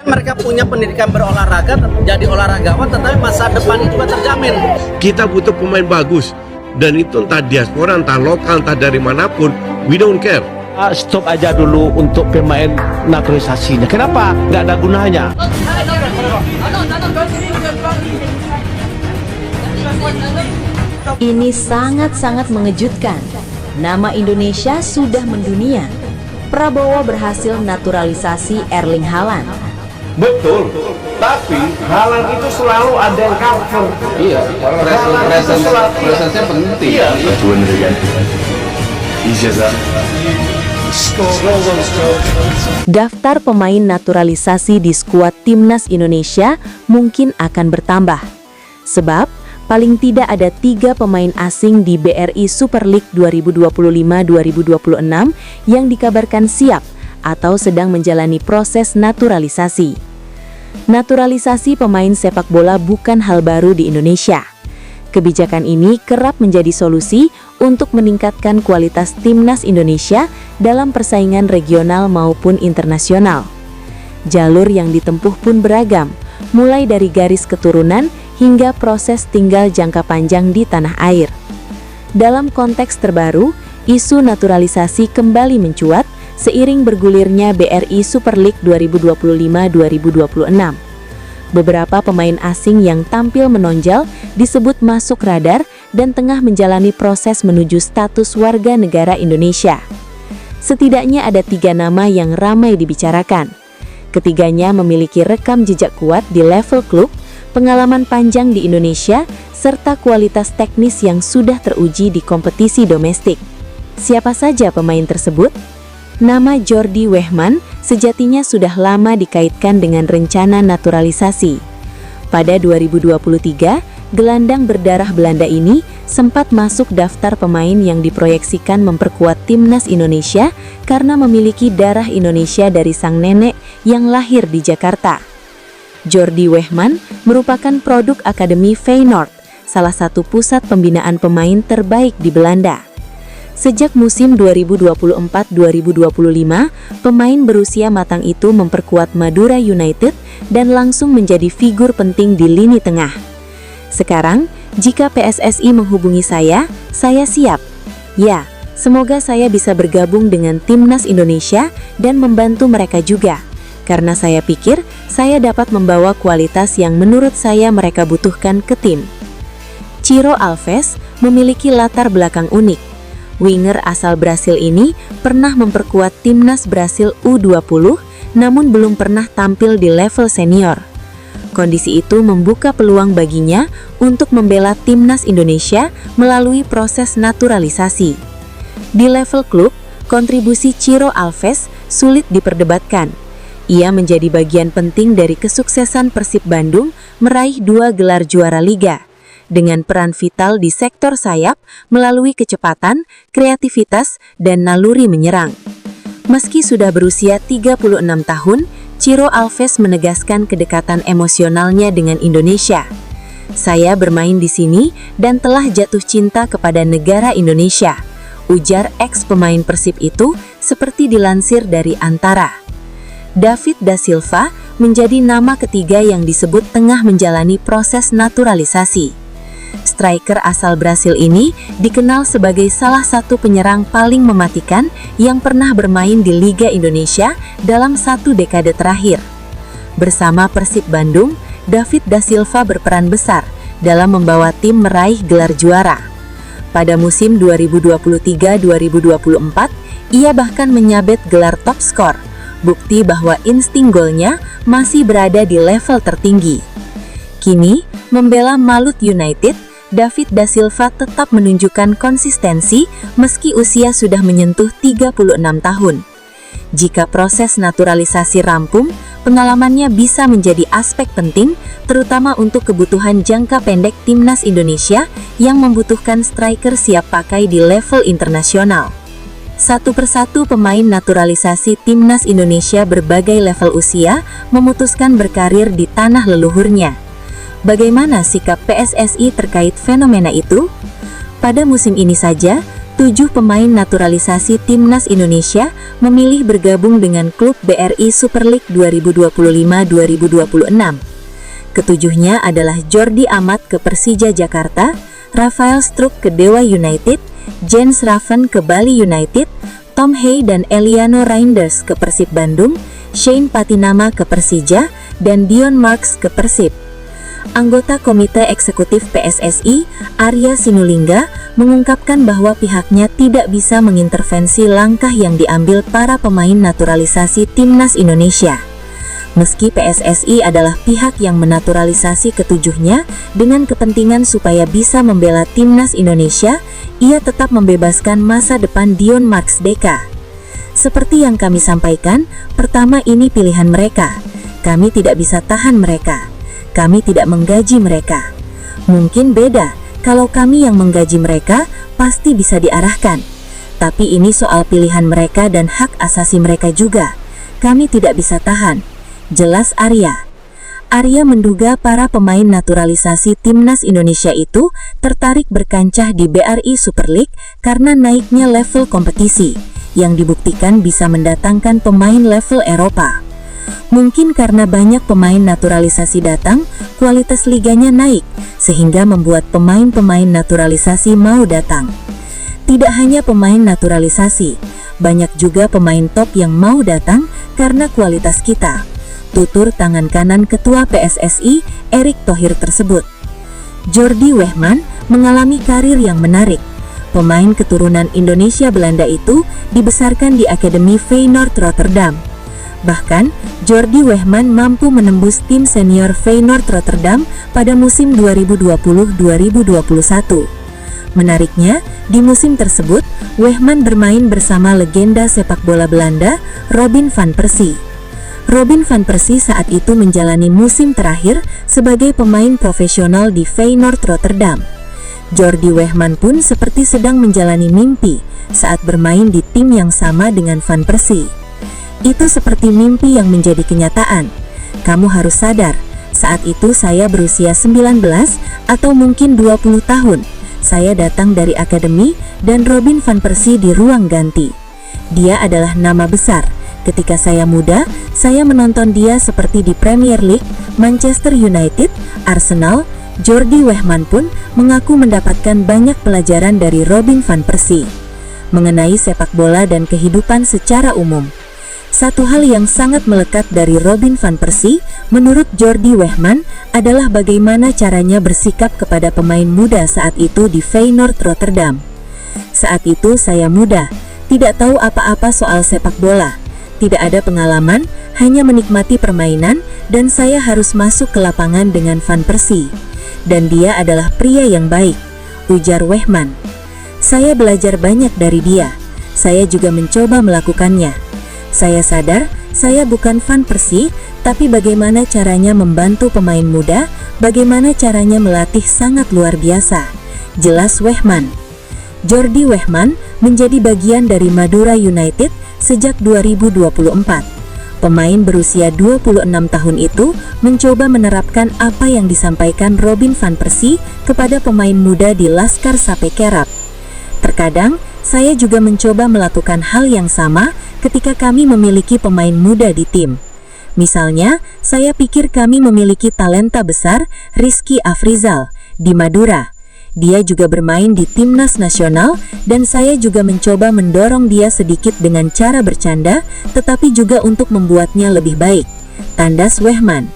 Mereka punya pendidikan berolahraga, jadi olahragawan, tetapi masa depannya juga terjamin. Kita butuh pemain bagus, dan itu entah diaspora, entah lokal, entah dari manapun, we don't care. Stop aja dulu untuk pemain naturalisasinya. Kenapa? Nggak ada gunanya. Ini sangat-sangat mengejutkan. Nama Indonesia sudah mendunia. Prabowo berhasil naturalisasi Erling Haaland. Betul, tapi Haaland itu selalu ada yang cover. Iya, presence-nya penting. Iya. Daftar pemain naturalisasi di skuad Timnas Indonesia mungkin akan bertambah. Sebab, paling tidak ada 3 pemain asing di BRI Super League 2025-2026 yang dikabarkan siap atau sedang menjalani proses naturalisasi. Naturalisasi pemain sepak bola bukan hal baru di Indonesia. Kebijakan ini kerap menjadi solusi untuk meningkatkan kualitas Timnas Indonesia dalam persaingan regional maupun internasional. Jalur yang ditempuh pun beragam, mulai dari garis keturunan hingga proses tinggal jangka panjang di tanah air. Dalam konteks terbaru, isu naturalisasi kembali mencuat seiring bergulirnya BRI Super League 2025-2026. Beberapa pemain asing yang tampil menonjol disebut masuk radar dan tengah menjalani proses menuju status warga negara Indonesia. Setidaknya ada 3 nama yang ramai dibicarakan. Ketiganya memiliki rekam jejak kuat di level klub, pengalaman panjang di Indonesia, serta kualitas teknis yang sudah teruji di kompetisi domestik. Siapa saja pemain tersebut? Nama Jordi Weghman sejatinya sudah lama dikaitkan dengan rencana naturalisasi. Pada 2023, gelandang berdarah Belanda ini sempat masuk daftar pemain yang diproyeksikan memperkuat Timnas Indonesia karena memiliki darah Indonesia dari sang nenek yang lahir di Jakarta. Jordi Weghman merupakan produk Akademi Feyenoord, salah satu pusat pembinaan pemain terbaik di Belanda. Sejak musim 2024-2025, pemain berusia matang itu memperkuat Madura United dan langsung menjadi figur penting di lini tengah. Sekarang, jika PSSI menghubungi saya siap. Ya, semoga saya bisa bergabung dengan Timnas Indonesia dan membantu mereka juga. Karena saya pikir saya dapat membawa kualitas yang menurut saya mereka butuhkan ke tim. Ciro Alves memiliki latar belakang unik. Winger asal Brasil ini pernah memperkuat Timnas Brasil U20, namun belum pernah tampil di level senior. Kondisi itu membuka peluang baginya untuk membela Timnas Indonesia melalui proses naturalisasi. Di level klub, kontribusi Ciro Alves sulit diperdebatkan. Ia menjadi bagian penting dari kesuksesan Persib Bandung meraih 2 gelar juara liga, dengan peran vital di sektor sayap melalui kecepatan, kreativitas, dan naluri menyerang. Meski sudah berusia 36 tahun, Ciro Alves menegaskan kedekatan emosionalnya dengan Indonesia. Saya bermain di sini dan telah jatuh cinta kepada negara Indonesia, ujar ex-pemain Persib itu seperti dilansir dari Antara. David da Silva menjadi nama ketiga yang disebut tengah menjalani proses naturalisasi. Striker asal Brasil ini dikenal sebagai salah satu penyerang paling mematikan yang pernah bermain di Liga Indonesia dalam 1 dekade terakhir. Bersama Persib Bandung, David da Silva berperan besar dalam membawa tim meraih gelar juara. Pada musim 2023-2024, ia bahkan menyabet gelar top skor, bukti bahwa insting golnya masih berada di level tertinggi. Kini, membela Malut United, David da Silva tetap menunjukkan konsistensi meski usia sudah menyentuh 36 tahun. Jika proses naturalisasi rampung, pengalamannya bisa menjadi aspek penting, terutama untuk kebutuhan jangka pendek Timnas Indonesia yang membutuhkan striker siap pakai di level internasional. Satu persatu pemain naturalisasi Timnas Indonesia berbagai level usia memutuskan berkarir di tanah leluhurnya. Bagaimana sikap PSSI terkait fenomena itu? Pada musim ini saja, 7 pemain naturalisasi Timnas Indonesia memilih bergabung dengan klub BRI Super League 2025-2026. Ketujuhnya adalah Jordi Amat ke Persija Jakarta, Rafael Struijk ke Dewa United, Jens Raven ke Bali United, Tom Hey dan Eliano Reinders ke Persib Bandung, Shane Patinama ke Persija, dan Dion Marks ke Persib. Anggota Komite Eksekutif PSSI, Arya Sinulinga, mengungkapkan bahwa pihaknya tidak bisa mengintervensi langkah yang diambil para pemain naturalisasi Timnas Indonesia. Meski PSSI adalah pihak yang menaturalisasi ketujuhnya dengan kepentingan supaya bisa membela Timnas Indonesia, ia tetap membebaskan masa depan Dion Marks DK. Seperti yang kami sampaikan, pertama ini pilihan mereka. Kami tidak bisa tahan mereka. Kami tidak menggaji mereka. Mungkin beda, kalau kami yang menggaji mereka, pasti bisa diarahkan. Tapi ini soal pilihan mereka dan hak asasi mereka juga. Kami tidak bisa tahan. Jelas Arya. Arya menduga para pemain naturalisasi Timnas Indonesia itu tertarik berkancah di BRI Super League karena naiknya level kompetisi, yang dibuktikan bisa mendatangkan pemain level Eropa. Mungkin karena banyak pemain naturalisasi datang, kualitas liganya naik, sehingga membuat pemain-pemain naturalisasi mau datang. Tidak hanya pemain naturalisasi, banyak juga pemain top yang mau datang karena kualitas kita. Tutur tangan kanan Ketua PSSI, Erick Thohir tersebut. Jordi Wehman mengalami karir yang menarik. Pemain keturunan Indonesia Belanda itu dibesarkan di Akademi Feyenoord Rotterdam. Bahkan, Jordi Wehman mampu menembus tim senior Feyenoord Rotterdam pada musim 2020-2021. Menariknya, di musim tersebut, Wehman bermain bersama legenda sepak bola Belanda, Robin van Persie. Robin van Persie saat itu menjalani musim terakhir sebagai pemain profesional di Feyenoord Rotterdam. Jordi Wehman pun seperti sedang menjalani mimpi saat bermain di tim yang sama dengan van Persie. Itu seperti mimpi yang menjadi kenyataan. Kamu harus sadar, saat itu saya berusia 19 atau mungkin 20 tahun. Saya datang dari akademi dan Robin van Persie di ruang ganti. Dia adalah nama besar. Ketika saya muda, saya menonton dia seperti di Premier League, Manchester United, Arsenal. Jordi Wehman pun mengaku mendapatkan banyak pelajaran dari Robin van Persie mengenai sepak bola dan kehidupan secara umum. Satu hal yang sangat melekat dari Robin van Persie menurut Jordi Wehman adalah bagaimana caranya bersikap kepada pemain muda saat itu di Feyenoord Rotterdam. Saat itu saya muda, tidak tahu apa-apa soal sepak bola, tidak ada pengalaman, hanya menikmati permainan, dan saya harus masuk ke lapangan dengan van Persie. Dan dia adalah pria yang baik, ujar Wehman. Saya belajar banyak dari dia, saya juga mencoba melakukannya. Saya sadar, saya bukan van Persie, tapi bagaimana caranya membantu pemain muda, bagaimana caranya melatih sangat luar biasa. Jelas Wehman. Jordi Wehman menjadi bagian dari Madura United sejak 2024. Pemain berusia 26 tahun itu mencoba menerapkan apa yang disampaikan Robin van Persie kepada pemain muda di Laskar Sapekerap. Terkadang, saya juga mencoba melakukan hal yang sama ketika kami memiliki pemain muda di tim. Misalnya, saya pikir kami memiliki talenta besar, Rizky Afrizal, di Madura. Dia juga bermain di timnas nasional dan saya juga mencoba mendorong dia sedikit dengan cara bercanda, tetapi juga untuk membuatnya lebih baik. Tandas Wehman.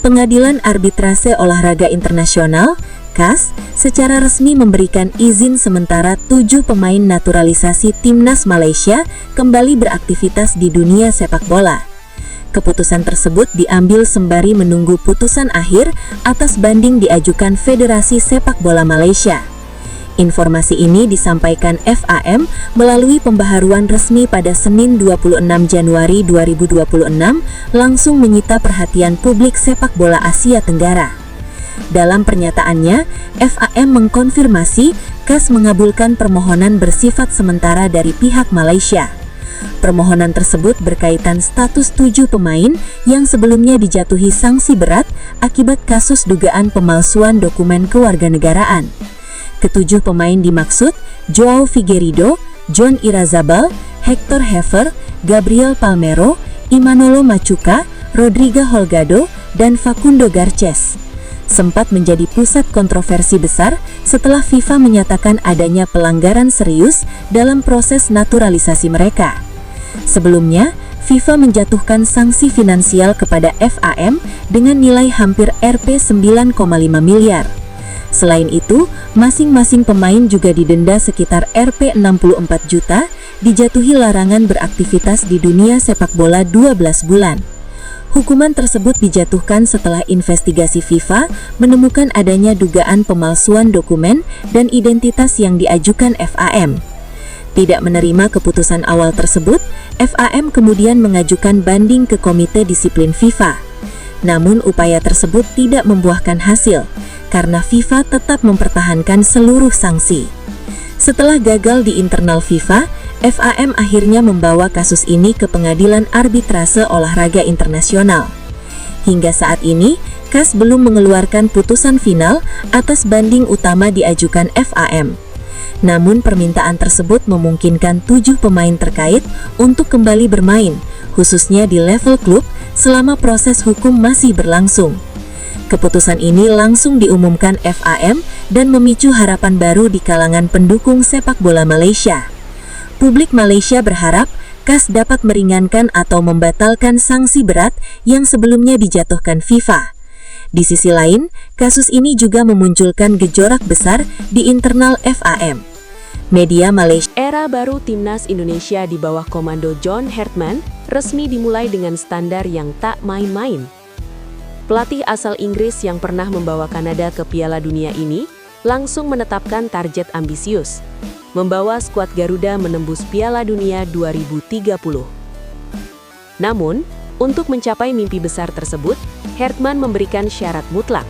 Pengadilan Arbitrase Olahraga Internasional, CAS, secara resmi memberikan izin sementara 7 pemain naturalisasi timnas Malaysia kembali beraktivitas di dunia sepak bola. Keputusan tersebut diambil sembari menunggu putusan akhir atas banding diajukan Federasi Sepak Bola Malaysia. Informasi ini disampaikan FAM melalui pembaharuan resmi pada Senin 26 Januari 2026, langsung menyita perhatian publik sepak bola Asia Tenggara. Dalam pernyataannya, FAM mengkonfirmasi CAS mengabulkan permohonan bersifat sementara dari pihak Malaysia. Permohonan tersebut berkaitan status 7 pemain yang sebelumnya dijatuhi sanksi berat akibat kasus dugaan pemalsuan dokumen kewarganegaraan. Ketujuh pemain dimaksud Joao Figueiredo, John Irazabal, Hector Hever, Gabriel Palmero, Imanolo Machuca, Rodrigo Holgado, dan Facundo Garces. Sempat menjadi pusat kontroversi besar setelah FIFA menyatakan adanya pelanggaran serius dalam proses naturalisasi mereka. Sebelumnya, FIFA menjatuhkan sanksi finansial kepada FAM dengan nilai hampir Rp 9,5 miliar. Selain itu, masing-masing pemain juga didenda sekitar Rp 64 juta, dijatuhi larangan beraktivitas di dunia sepak bola 12 bulan. Hukuman tersebut dijatuhkan setelah investigasi FIFA menemukan adanya dugaan pemalsuan dokumen dan identitas yang diajukan FAM. Tidak menerima keputusan awal tersebut, FAM kemudian mengajukan banding ke Komite Disiplin FIFA. Namun upaya tersebut tidak membuahkan hasil, karena FIFA tetap mempertahankan seluruh sanksi. Setelah gagal di internal FIFA, FAM akhirnya membawa kasus ini ke Pengadilan Arbitrase Olahraga Internasional. Hingga saat ini, CAS belum mengeluarkan putusan final atas banding utama diajukan FAM. Namun permintaan tersebut memungkinkan 7 pemain terkait untuk kembali bermain, khususnya di level klub, selama proses hukum masih berlangsung. Keputusan ini langsung diumumkan FAM dan memicu harapan baru di kalangan pendukung sepak bola Malaysia. Publik Malaysia berharap CAS dapat meringankan atau membatalkan sanksi berat yang sebelumnya dijatuhkan FIFA. Di sisi lain, kasus ini juga memunculkan gejolak besar di internal FAM. Media Malaysia. Era baru Timnas Indonesia di bawah komando John Hartman resmi dimulai dengan standar yang tak main-main. Pelatih asal Inggris yang pernah membawa Kanada ke Piala Dunia ini langsung menetapkan target ambisius, membawa skuad Garuda menembus Piala Dunia 2030. Namun, untuk mencapai mimpi besar tersebut, Hartman memberikan syarat mutlak.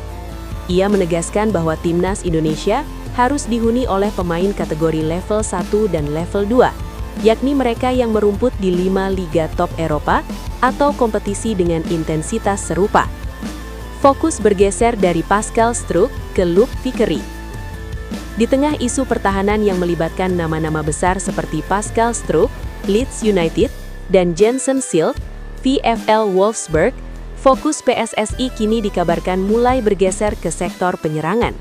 Ia menegaskan bahwa Timnas Indonesia harus dihuni oleh pemain kategori level 1 dan level 2, yakni mereka yang merumput di 5 liga top Eropa atau kompetisi dengan intensitas serupa. Fokus bergeser dari Pascal Struijk ke Luc Vickery. Di tengah isu pertahanan yang melibatkan nama-nama besar seperti Pascal Struijk, Leeds United, dan Jensen Silk, VfL Wolfsburg, fokus PSSI kini dikabarkan mulai bergeser ke sektor penyerangan.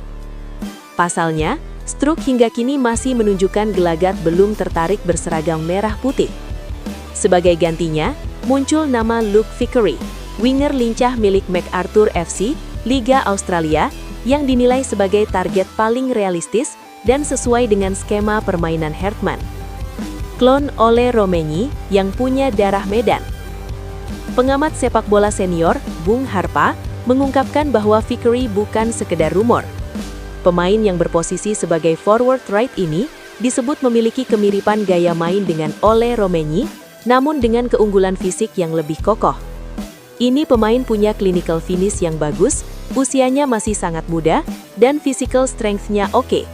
Pasalnya, Struijk hingga kini masih menunjukkan gelagat belum tertarik berseragam merah putih. Sebagai gantinya, muncul nama Luc Vickery, winger lincah milik MacArthur FC, Liga Australia, yang dinilai sebagai target paling realistis dan sesuai dengan skema permainan Hartman. Klon Ole Romagney yang punya darah Medan. Pengamat sepak bola senior, Bung Harpa, mengungkapkan bahwa Vickery bukan sekedar rumor. Pemain yang berposisi sebagai forward right ini disebut memiliki kemiripan gaya main dengan Ole Romagney, namun dengan keunggulan fisik yang lebih kokoh. Ini pemain punya clinical finish yang bagus, usianya masih sangat muda, dan physical strength-nya oke.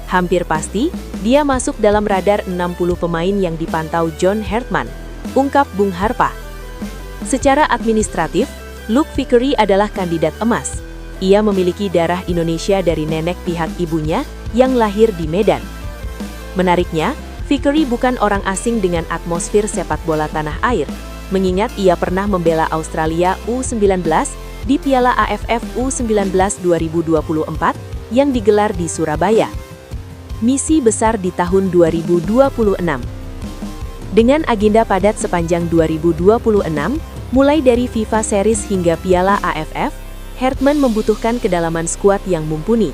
Hampir pasti, dia masuk dalam radar 60 pemain yang dipantau John Hartman, ungkap Bung Harpa. Secara administratif, Luc Vickery adalah kandidat emas. Ia memiliki darah Indonesia dari nenek pihak ibunya yang lahir di Medan. Menariknya, Vickery bukan orang asing dengan atmosfer sepak bola tanah air, mengingat ia pernah membela Australia U19 di Piala AFF U19 2024 yang digelar di Surabaya. Misi besar di tahun 2026. Dengan agenda padat sepanjang 2026, mulai dari FIFA Series hingga Piala AFF, Hartman membutuhkan kedalaman skuad yang mumpuni.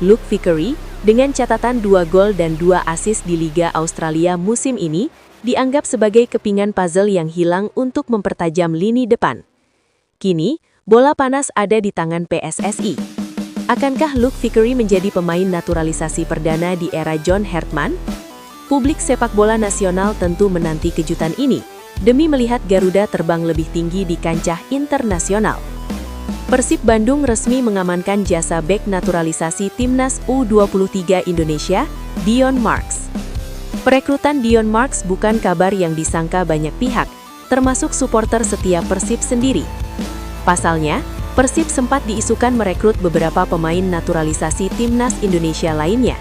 Luc Vickery, dengan catatan 2 gol dan 2 assist di Liga Australia musim ini, dianggap sebagai kepingan puzzle yang hilang untuk mempertajam lini depan. Kini, bola panas ada di tangan PSSI. Akankah Luc Vickery menjadi pemain naturalisasi perdana di era John Hartman? Publik sepak bola nasional tentu menanti kejutan ini, demi melihat Garuda terbang lebih tinggi di kancah internasional. Persib Bandung resmi mengamankan jasa bek naturalisasi Timnas U23 Indonesia, Dion Marks. Perekrutan Dion Marks bukan kabar yang disangka banyak pihak, termasuk supporter setia Persib sendiri. Pasalnya, Persib sempat diisukan merekrut beberapa pemain naturalisasi timnas Indonesia lainnya.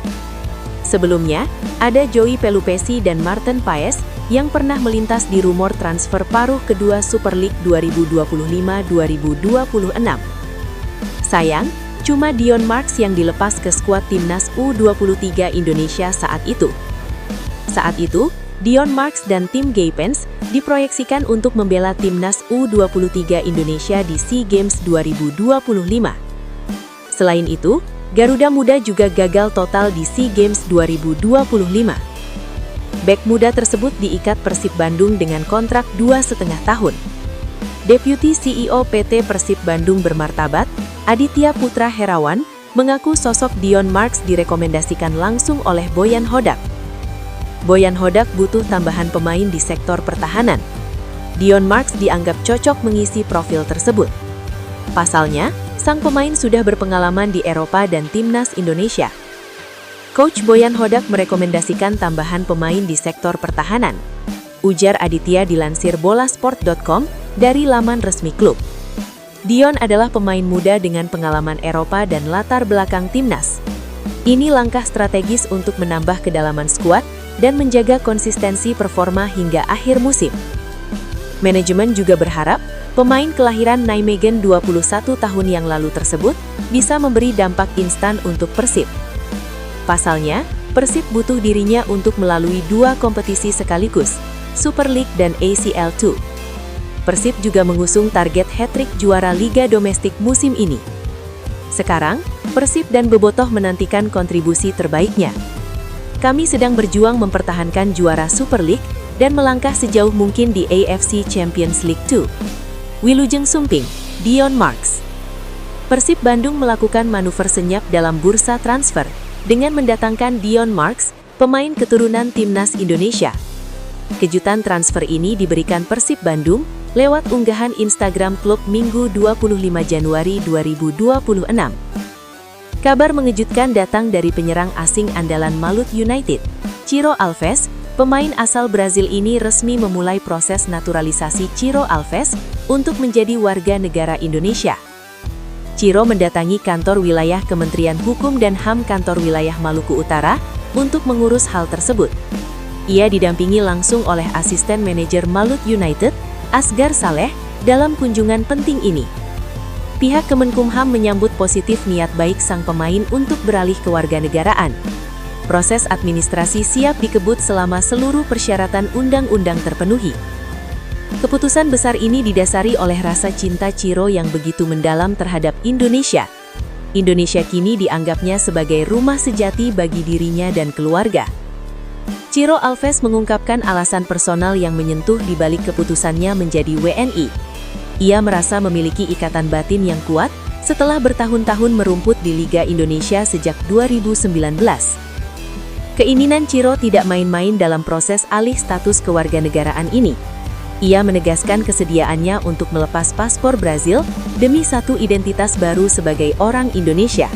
Sebelumnya, ada Joey Pelupesi dan Martin Paes yang pernah melintas di rumor transfer paruh kedua Super League 2025-2026. Sayang, cuma Dion Marks yang dilepas ke skuad timnas U23 Indonesia saat itu. Saat itu, Dion Marks dan tim Gaypens diproyeksikan untuk membela timnas U23 Indonesia di SEA Games 2025. Selain itu, Garuda Muda juga gagal total di SEA Games 2025. Bek muda tersebut diikat Persib Bandung dengan kontrak 2,5 tahun. Deputi CEO PT Persib Bandung Bermartabat, Aditya Putra Herawan, mengaku sosok Dion Marks direkomendasikan langsung oleh Boyan Hodak. Boyan Hodak butuh tambahan pemain di sektor pertahanan. Dion Marks dianggap cocok mengisi profil tersebut. Pasalnya, sang pemain sudah berpengalaman di Eropa dan timnas Indonesia. Coach Boyan Hodak merekomendasikan tambahan pemain di sektor pertahanan. Ujar Aditya dilansir bolasport.com dari laman resmi klub. Dion adalah pemain muda dengan pengalaman Eropa dan latar belakang timnas. Ini langkah strategis untuk menambah kedalaman skuad dan menjaga konsistensi performa hingga akhir musim. Manajemen juga berharap pemain kelahiran Nijmegen 21 tahun yang lalu tersebut bisa memberi dampak instan untuk Persib. Pasalnya, Persib butuh dirinya untuk melalui 2 kompetisi sekaligus, Super League dan ACL II. Persib juga mengusung target hat-trick juara Liga Domestik musim ini. Sekarang, Persib dan Bobotoh menantikan kontribusi terbaiknya. Kami sedang berjuang mempertahankan juara Super League dan melangkah sejauh mungkin di AFC Champions League 2. Wilujeng Sumping, Dion Marks. Persib Bandung melakukan manuver senyap dalam bursa transfer dengan mendatangkan Dion Marks, pemain keturunan timnas Indonesia. Kejutan transfer ini diberikan Persib Bandung lewat unggahan Instagram klub Minggu 25 Januari 2026. Kabar mengejutkan datang dari penyerang asing andalan Malut United, Ciro Alves. Pemain asal Brazil ini resmi memulai proses naturalisasi Ciro Alves untuk menjadi warga negara Indonesia. Ciro mendatangi kantor wilayah Kementerian Hukum dan HAM kantor wilayah Maluku Utara untuk mengurus hal tersebut. Ia didampingi langsung oleh asisten manajer Malut United, Asgar Saleh, dalam kunjungan penting ini. Pihak Kemenkumham menyambut positif niat baik sang pemain untuk beralih kewarganegaraan. Proses administrasi siap dikebut selama seluruh persyaratan undang-undang terpenuhi. Keputusan besar ini didasari oleh rasa cinta Ciro yang begitu mendalam terhadap Indonesia. Indonesia kini dianggapnya sebagai rumah sejati bagi dirinya dan keluarga. Ciro Alves mengungkapkan alasan personal yang menyentuh di balik keputusannya menjadi WNI. Ia merasa memiliki ikatan batin yang kuat setelah bertahun-tahun merumput di Liga Indonesia sejak 2019. Keinginan Ciro tidak main-main dalam proses alih status kewarganegaraan ini. Ia menegaskan kesediaannya untuk melepas paspor Brazil demi satu identitas baru sebagai orang Indonesia.